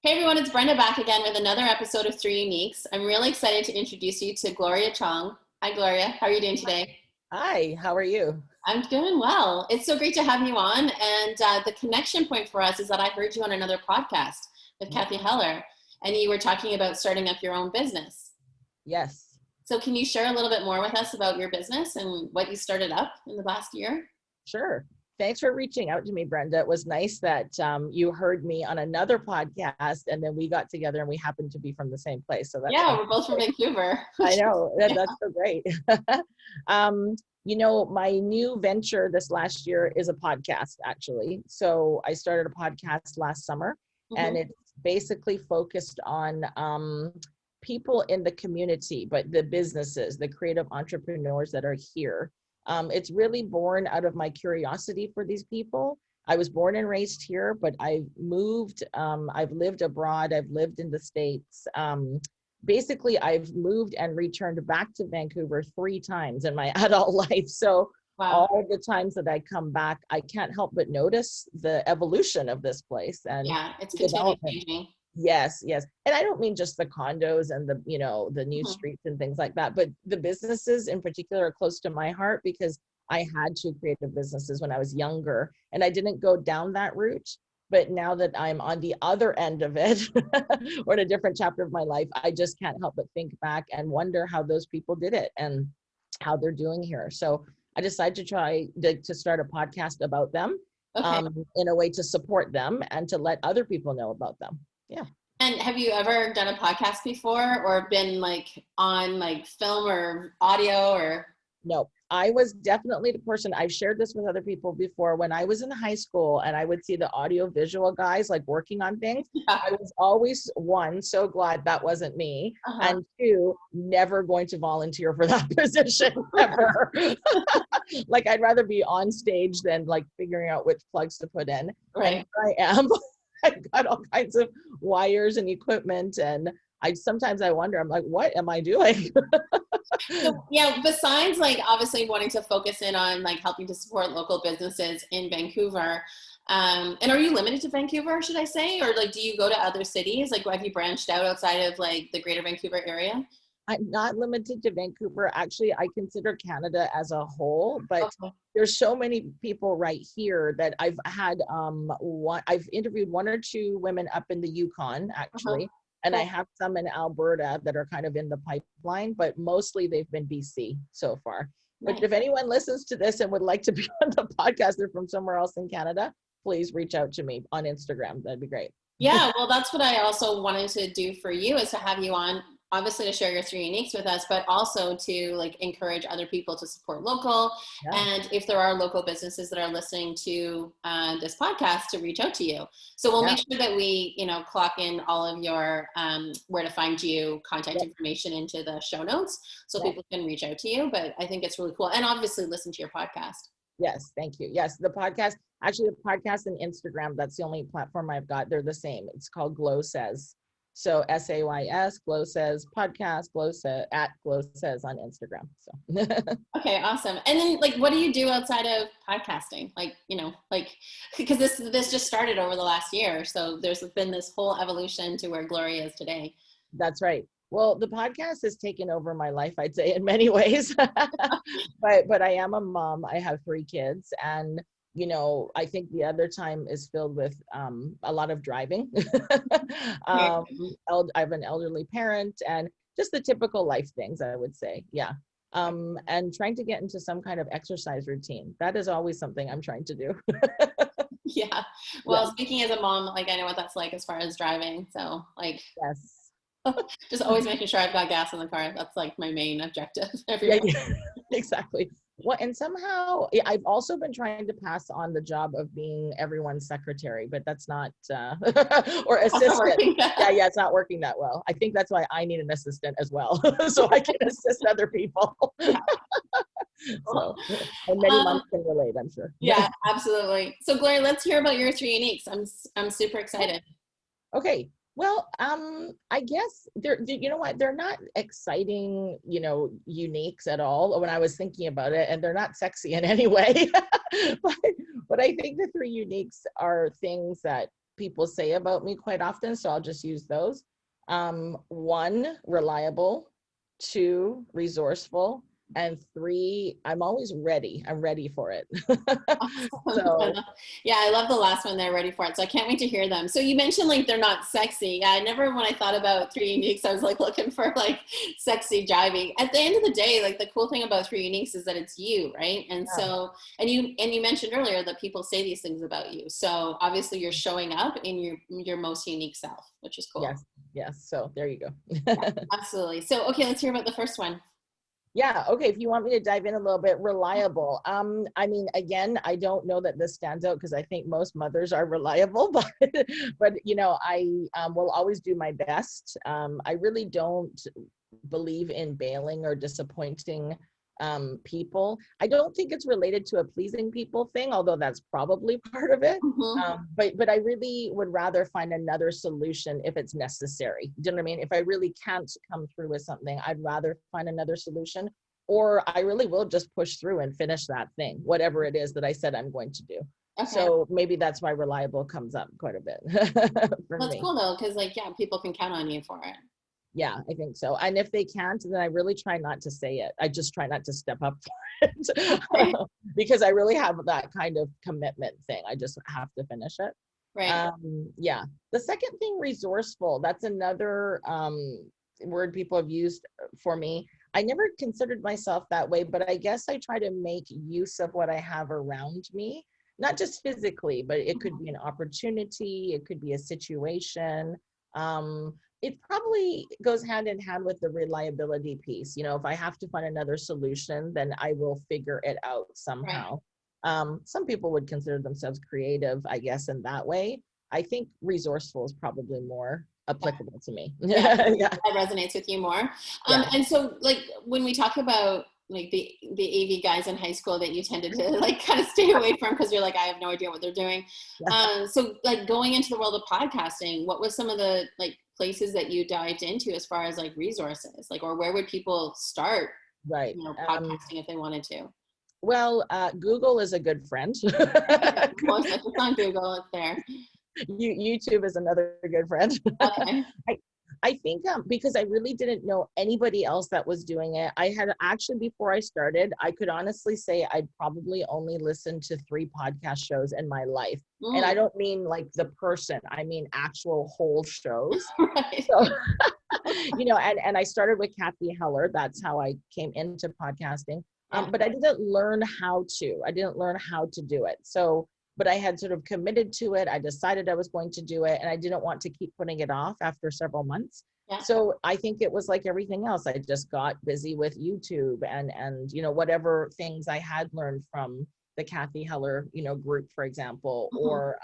Hey everyone, it's Brenda back again with another episode of Three Uniques. I'm really excited to introduce you to Gloria Chong. Hi Gloria, how are you doing today? Hi, how are you? I'm doing well. It's so great to have you on. And the connection point for us is that I heard you on another podcast with Kathy Heller, and you were talking about starting up your own business. Yes. So can you share a little bit more with us about your business and what you started up in the last year? Sure. Thanks for reaching out to me, Brenda. It was nice that you heard me on another podcast, and then we got together and we happened to be from the same place. So that's we're both from Vancouver. I know, that's so great. My new venture this last year is a podcast, actually. So I started a podcast last summer, and it's basically focused on people in the community, but the businesses, the creative entrepreneurs that are here. It's really born out of my curiosity for these people. I was born and raised here, but I've moved, I've lived abroad, I've lived in the States. Basically, I've moved and returned back to Vancouver 3 times in my adult life. So all the times that I come back, I can't help but notice the evolution of this place. And it's continually changing. Yes. And I don't mean just the condos and the new streets and things like that, but the businesses in particular are close to my heart because I had 2 creative businesses when I was younger and I didn't go down that route. But now that I'm on the other end of it or in a different chapter of my life, I just can't help but think back and wonder how those people did it and how they're doing here. So I decided to try to start a podcast about them in a way to support them and to let other people know about them. Yeah. And have you ever done a podcast before or been on film or audio or? No, I was definitely the person, I've shared this with other people before, when I was in high school and I would see the audio visual guys working on things. I was always, 1, so glad that wasn't me. And 2, never going to volunteer for that position ever. I'd rather be on stage than figuring out which plugs to put in. Right. And I am. I've got all kinds of wires and equipment and sometimes I wonder, I'm like, what am I doing? So, besides obviously wanting to focus in on helping to support local businesses in Vancouver, and are you limited to Vancouver, should I say? Or do you go to other cities? Have you branched out outside of the greater Vancouver area? I'm not limited to Vancouver. Actually, I consider Canada as a whole, but there's so many people right here that I've had, I've interviewed 1 or 2 women up in the Yukon, actually. And I have some in Alberta that are kind of in the pipeline, but mostly they've been BC so far. But if anyone listens to this and would like to be on the podcast, they're from somewhere else in Canada, please reach out to me on Instagram. That'd be great. Yeah, well, that's what I also wanted to do for you, is to have you on, obviously to share your 3 uniques with us, but also to encourage other people to support local. And if there are local businesses that are listening to this podcast, to reach out to you. So we'll make sure that we, clock in all of your where to find you, contact information into the show notes so people can reach out to you. But I think it's really cool. And obviously listen to your podcast. Yes, thank you. Yes, the podcast and Instagram, that's the only platform I've got. They're the same. It's called Glo Says. So SAYS, Glo Says Podcast, Glo Says on Instagram. So. Okay, awesome. And then what do you do outside of podcasting? Because this just started over the last year. So there's been this whole evolution to where Gloria is today. That's right. Well, the podcast has taken over my life, I'd say, in many ways. but I am a mom. I have 3 kids, and I think the other time is filled with a lot of driving. I have an elderly parent and just the typical life things, I would say. Yeah. And trying to get into some kind of exercise routine. That is always something I'm trying to do. Yeah. Well, speaking as a mom, I know what that's like as far as driving. So yes. Just always making sure I've got gas in the car. That's my main objective every morning. Exactly. Well, and somehow I've also been trying to pass on the job of being everyone's secretary, but that's not, or assistant. It's not working that well. I think that's why I need an assistant as well, so I can assist other people. So, and many moms can relate, I'm sure. Yeah, absolutely. So Gloria, let's hear about your 3 uniques. I'm super excited. Okay. Well, I guess they're not exciting, uniques at all when I was thinking about it, and they're not sexy in any way. but I think the 3 uniques are things that people say about me quite often, so I'll just use those. 1, reliable. 2, resourceful. And 3, I'm always ready. I'm ready for it. So yeah, I love the last one. They're ready for it. So I can't wait to hear them. So you mentioned like they're not sexy. I never, when I thought about 3 Uniques, I was like looking for like sexy jiving. At the end of the day, like the cool thing about 3 Uniques is that it's you, right? And so, and you mentioned earlier that people say these things about you. So obviously you're showing up in your most unique self, which is cool. Yes. So there you go. Yeah, absolutely. So, okay, let's hear about the first one. Yeah. Okay. If you want me to dive in a little bit, reliable. I mean, again, I don't know that this stands out because I think most mothers are reliable, but you know, I will always do my best. I really don't believe in bailing or disappointing people. I don't think it's related to a pleasing people thing, although that's probably part of it. But I really would rather find another solution if it's necessary. Do you know what I mean? If I really can't come through with something, I'd rather find another solution, or I really will just push through and finish that thing, whatever it is that I said I'm going to do. Okay. So maybe that's why reliable comes up quite a bit for That's me. Cool though, because like, yeah, people can count on you for it. Yeah, I think so. And if they can't, then I really try not to say it. I just try not to step up for it because I really have that kind of commitment thing. I just have to finish it. Right. Yeah. The second thing, resourceful. That's another word people have used for me. I never considered myself that way, but I guess I try to make use of what I have around me, not just physically, but it could be an opportunity. It could be a situation. It probably goes hand in hand with the reliability piece. You know, if I have to find another solution, then I will figure it out somehow. Right. Some people would consider themselves creative, I guess, in that way. I think resourceful is probably more applicable to me. Yeah, that resonates with you more. And so, like, when we talk about like the AV guys in high school that you tended to like kind of stay away from because you're like, I have no idea what they're doing. So like going into the world of podcasting, what was some of the like places that you dived into as far as like resources, like, or where would people start, right, you know, podcasting if they wanted to? Well, Google is a good friend. Of course, if it's on Google, it's there. YouTube is another good friend. Okay. I think because I really didn't know anybody else that was doing it. I had actually, before I started, I could honestly say I'd probably only listened to 3 podcast shows in my life. And I don't mean like the person, I mean actual whole shows. Right. So, you know, and I started with Kathy Heller. That's how I came into podcasting. But I didn't learn how to. I didn't learn how to do it. So, but I had sort of committed to it. I decided I was going to do it, and I didn't want to keep putting it off after several months. Yeah. So I think it was like everything else. I just got busy with YouTube and you know, whatever things I had learned from the Kathy Heller, you know, group, for example, or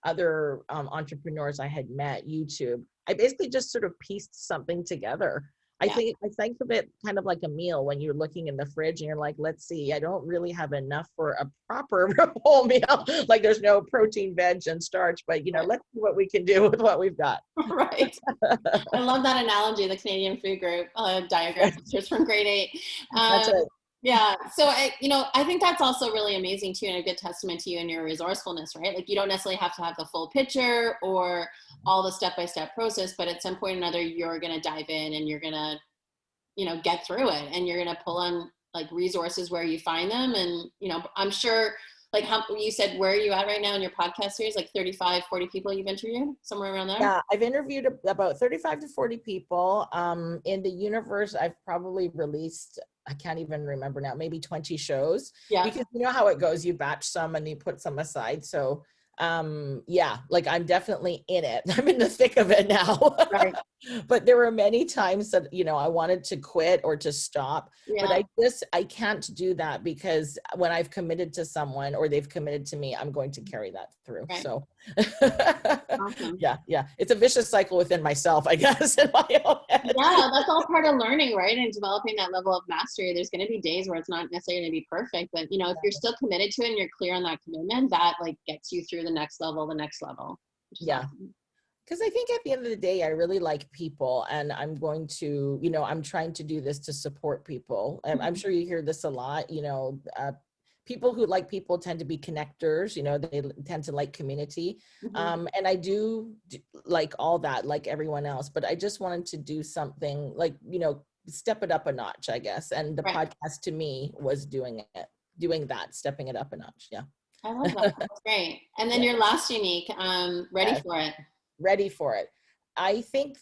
other entrepreneurs I had met, YouTube. I basically just sort of pieced something together. I think of it kind of like a meal when you're looking in the fridge and you're like, let's see, I don't really have enough for a proper whole meal. Like there's no protein, veg, and starch, but you know, let's see what we can do with what we've got. Right. I love that analogy, the Canadian Food Group diagram pictures from grade 8. That's it. Yeah. So I think that's also really amazing too, and a good testament to you and your resourcefulness, right? Like you don't necessarily have to have the full picture or all the step-by-step process, but at some point or another, you're going to dive in and you're going to, you know, get through it, and you're going to pull on like resources where you find them. And, you know, I'm sure like how you said, where are you at right now in your podcast series? Like 35, 40 people you've interviewed, somewhere around there? Yeah, I've interviewed about 35 to 40 people. In the universe, I've probably released, I can't even remember now, maybe 20 shows. Yeah. Because you know how it goes, you batch some and you put some aside. So yeah, like I'm definitely in it. I'm in the thick of it now. Right. But there were many times that, you know, I wanted to quit or to stop, but I can't do that because when I've committed to someone or they've committed to me, I'm going to carry that through. Right. So awesome. Yeah. It's a vicious cycle within myself, I guess, in my own head. Yeah, that's all part of learning, right? And developing that level of mastery. There's going to be days where it's not necessarily going to be perfect, but you know, if you're still committed to it and you're clear on that commitment, that like gets you through the next level. Yeah. Awesome. Because I think at the end of the day, I really like people, and I'm going to, you know, I'm trying to do this to support people. I'm sure you hear this a lot, you know, people who like people tend to be connectors, they tend to like community. And I do like all that, like everyone else, but I just wanted to do something like, step it up a notch, I guess. And the podcast to me was doing that, stepping it up a notch. Yeah. I love that. That's great. And then your last unique, ready for it. Ready for it. I think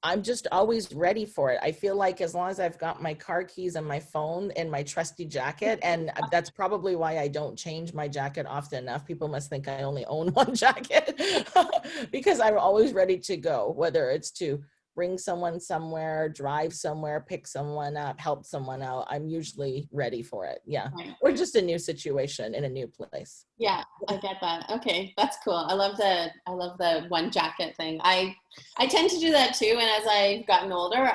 I'm just always ready for it. I feel like as long as I've got my car keys and my phone in my trusty jacket, and that's probably why I don't change my jacket often enough. People must think I only own one jacket because I'm always ready to go, whether it's to bring someone somewhere, drive somewhere, pick someone up, help someone out. I'm usually ready for it. Yeah. Right. Or just a new situation in a new place. Yeah, I get that. Okay, that's cool. I love the one jacket thing. I tend to do that too. And as I've gotten older,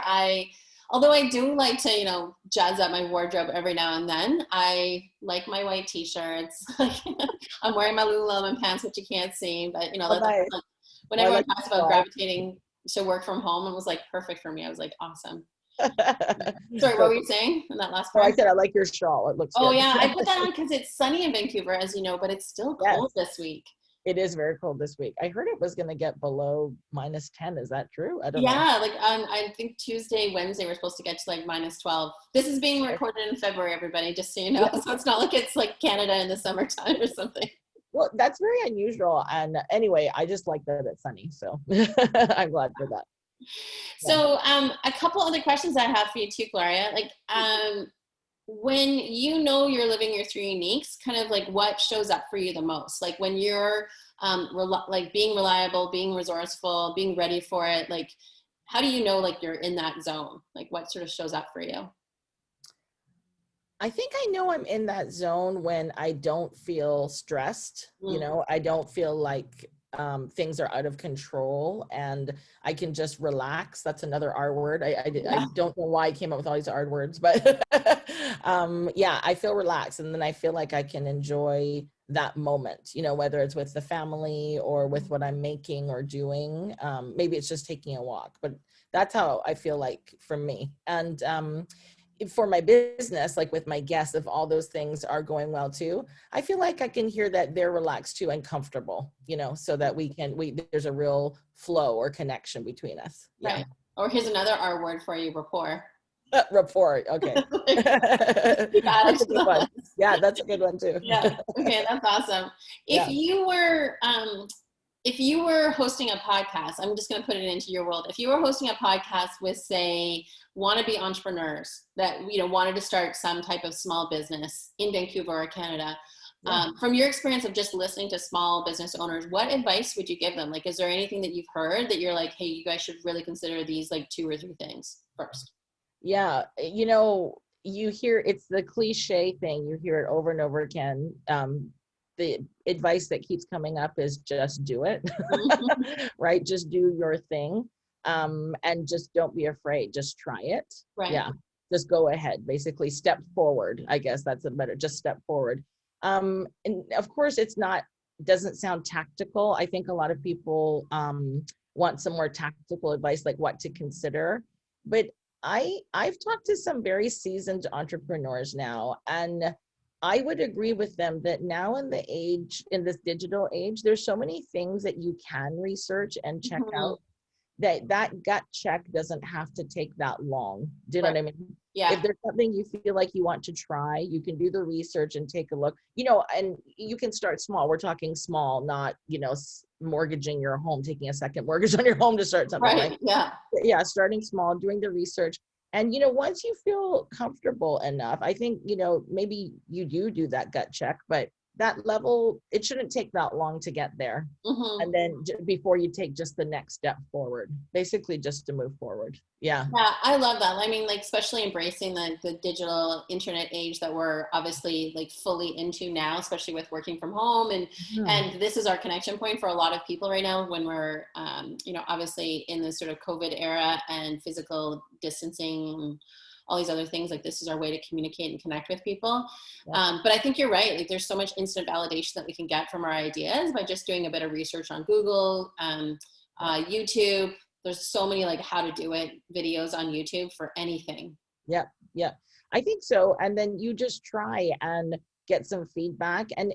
although I do like to, jazz up my wardrobe every now and then, I like my white t-shirts. I'm wearing my Lululemon pants, which you can't see, but that's like, when everyone talks about gravitating to work from home, it was like perfect for me. I was like, awesome. Sorry, what were you saying in that last part? I said I like your shawl. It looks good. Yeah, I put that on because it's sunny in Vancouver, as you know, but it's still cold this week. It is very cold this week. I heard it was going to get below -10. Is that true? I don't know. Yeah, like I think Tuesday, Wednesday, we're supposed to get to like -12. This is being recorded in February, everybody, just so you know. So it's not like it's like Canada in the summertime or something. Well, that's very unusual. And anyway, I just like that it's sunny. So I'm glad for that. So a couple other questions I have for you too, Gloria. Like when you're living your three uniques, kind of like what shows up for you the most? Like when you're like being reliable, being resourceful, being ready for it, like how do you know like you're in that zone? Like what sort of shows up for you? I think I know I'm in that zone when I don't feel stressed. I don't feel like things are out of control and I can just relax. That's another R word. I don't know why I came up with all these R words, but I feel relaxed. And then I feel like I can enjoy that moment, whether it's with the family or with what I'm making or doing. Maybe it's just taking a walk, but that's how I feel like for me. And for my business, like with my guests, if all those things are going well too, I feel like I can hear that they're relaxed too and comfortable, so that there's a real flow or connection between us. Yeah. Right. Or here's another R word for you, rapport. Rapport. Okay. That's a good one. Yeah, that's a good one too. Yeah. Okay. That's awesome. If you were hosting a podcast, I'm just going to put it into your world. If you were hosting a podcast with, say, wannabe entrepreneurs that, wanted to start some type of small business in Vancouver or Canada, from your experience of just listening to small business owners, what advice would you give them? Like, is there anything that you've heard that you're like, hey, you guys should really consider these like 2 or 3 things first? Yeah. You hear, it's the cliche thing. You hear it over and over again. The advice that keeps coming up is just do it, right? Just do your thing. And just don't be afraid. Just try it. Right. Yeah. Just go ahead. Basically step forward. I guess that's just step forward. And of course doesn't sound tactical. I think a lot of people, want some more tactical advice, like what to consider, but I've talked to some very seasoned entrepreneurs now, and I would agree with them that now in this digital age, there's so many things that you can research and check out that gut check doesn't have to take that long. Do you know what I mean? Yeah. If there's something you feel like you want to try, you can do the research and take a look, and you can start small. We're talking small, not, mortgaging your home, taking a second mortgage on your home to start something. Right. Yeah. Yeah. Starting small, doing the research. And, once you feel comfortable enough, I think, maybe you do that gut check, but that level, it shouldn't take that long to get there. And then before you take just the next step forward, basically just to move forward. Yeah. Yeah, I love that. I mean, like, especially embracing the digital internet age that we're obviously like fully into now, especially with working from home. And this is our connection point for a lot of people right now when we're, obviously in this sort of COVID era and physical distancing, all these other things. Like, this is our way to communicate and connect with people. Yeah. But I think you're right. Like, there's so much instant validation that we can get from our ideas by just doing a bit of research on Google, YouTube. There's so many like how to do it videos on YouTube for anything. Yeah. I think so. And then you just try, and get some feedback. And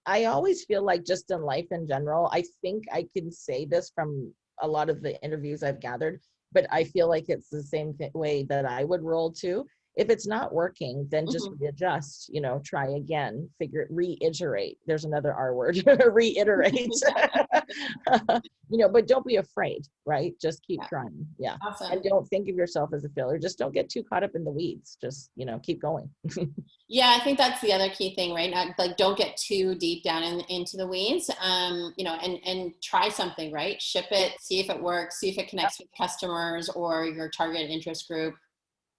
I always feel like just in life in general, I think I can say this from a lot of the interviews I've gathered, but I feel like it's the same way that I would roll too. If it's not working, then just readjust, try again, reiterate. There's another R word, reiterate, but don't be afraid, right? Just keep trying. Yeah. Awesome. And don't think of yourself as a failure. Just don't get too caught up in the weeds. Just, keep going. Yeah, I think that's the other key thing, right? Like, don't get too deep down into the weeds, and try something, right? Ship it, see if it works, see if it connects with customers or your target interest group.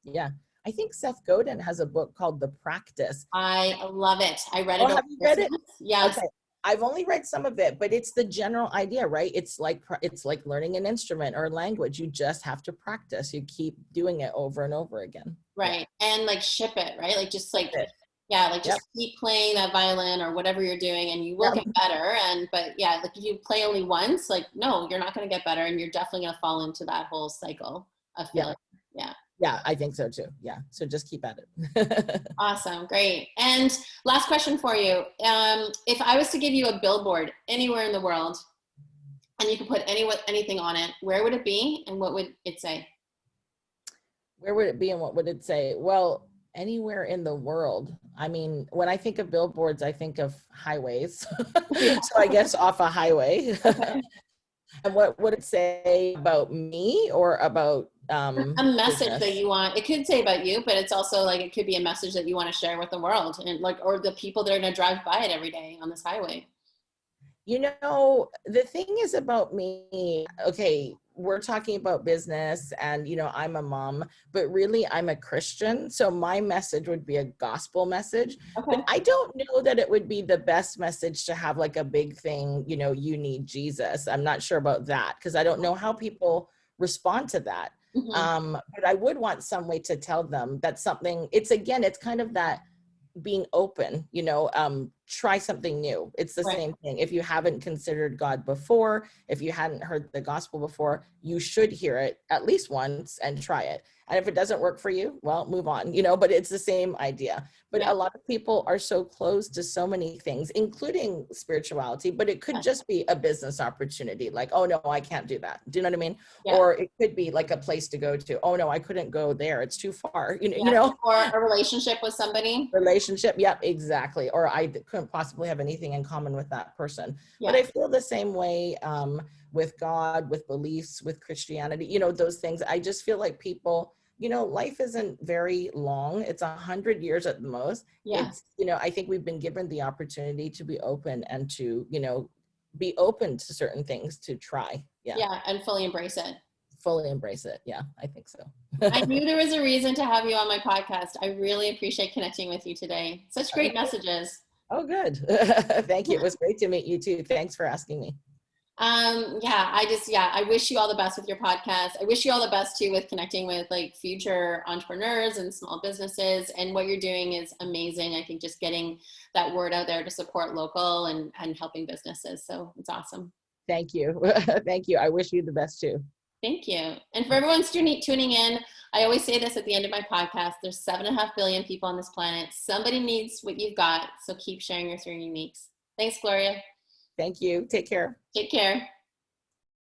Yeah. I think Seth Godin has a book called The Practice. I love it. I read it. Have you read it? Yes. Okay. I've only read some of it, but it's the general idea, right? It's like learning an instrument or language. You just have to practice. You keep doing it over and over again. Right. Yeah. And like ship it, right? Like just like, just keep playing that violin or whatever you're doing and you will get better. But like if you play only once, like, no, you're not going to get better. And you're definitely going to fall into that whole cycle of failure. Yeah. Yeah, I think so too. Yeah. So just keep at it. Awesome. Great. And last question for you. If I was to give you a billboard anywhere in the world and you could put anything on it, where would it be and what would it say? Where would it be and what would it say? Well, anywhere in the world. I mean, when I think of billboards, I think of highways. So I guess off a highway. Okay. And what would it say about me or about a message business that you want? It could say about you, but it's also like it could be a message that you want to share with the world and or the people that are going to drive by it every day on this highway. The thing is about me, okay, we're talking about business and, I'm a mom, but really I'm a Christian. So my message would be a gospel message. Okay. But I don't know that it would be the best message to have like a big thing, you need Jesus. I'm not sure about that because I don't know how people respond to that. Mm-hmm. But I would want some way to tell them that something, it's kind of that being open, try something new. It's the same thing. If you haven't considered God before, if you hadn't heard the gospel before, you should hear it at least once and try it. And if it doesn't work for you, well, move on, but it's the same idea. But a lot of people are so closed to so many things, including spirituality, but it could just be a business opportunity. Like, oh no, I can't do that. Do you know what I mean? Yeah. Or it could be like a place to go to. Oh no, I couldn't go there. It's too far, Or a relationship with somebody. Relationship. Yep, exactly. Or I couldn't possibly have anything in common with that person. Yeah. But I feel the same way with God, with beliefs, with Christianity, those things. I just feel like people, life isn't very long. It's 100 years at the most. Yeah. It's, I think we've been given the opportunity to be open and to, be open to certain things to try. Yeah. Yeah. And fully embrace it. Fully embrace it. Yeah, I think so. I knew there was a reason to have you on my podcast. I really appreciate connecting with you today. Such great messages. Oh, good. Thank you. It was great to meet you too. Thanks for asking me. I wish you all the best with your podcast. I wish you all the best too with connecting with like future entrepreneurs and small businesses, and what you're doing is amazing. I think just getting that word out there to support local and helping businesses. So it's awesome. Thank you. Thank you. I wish you the best too. Thank you. And for everyone tuning in, I always say this at the end of my podcast, there's 7.5 billion people on this planet. Somebody needs what you've got. So keep sharing your 3 uniques. Thanks, Gloria. Thank you. Take care. Take care.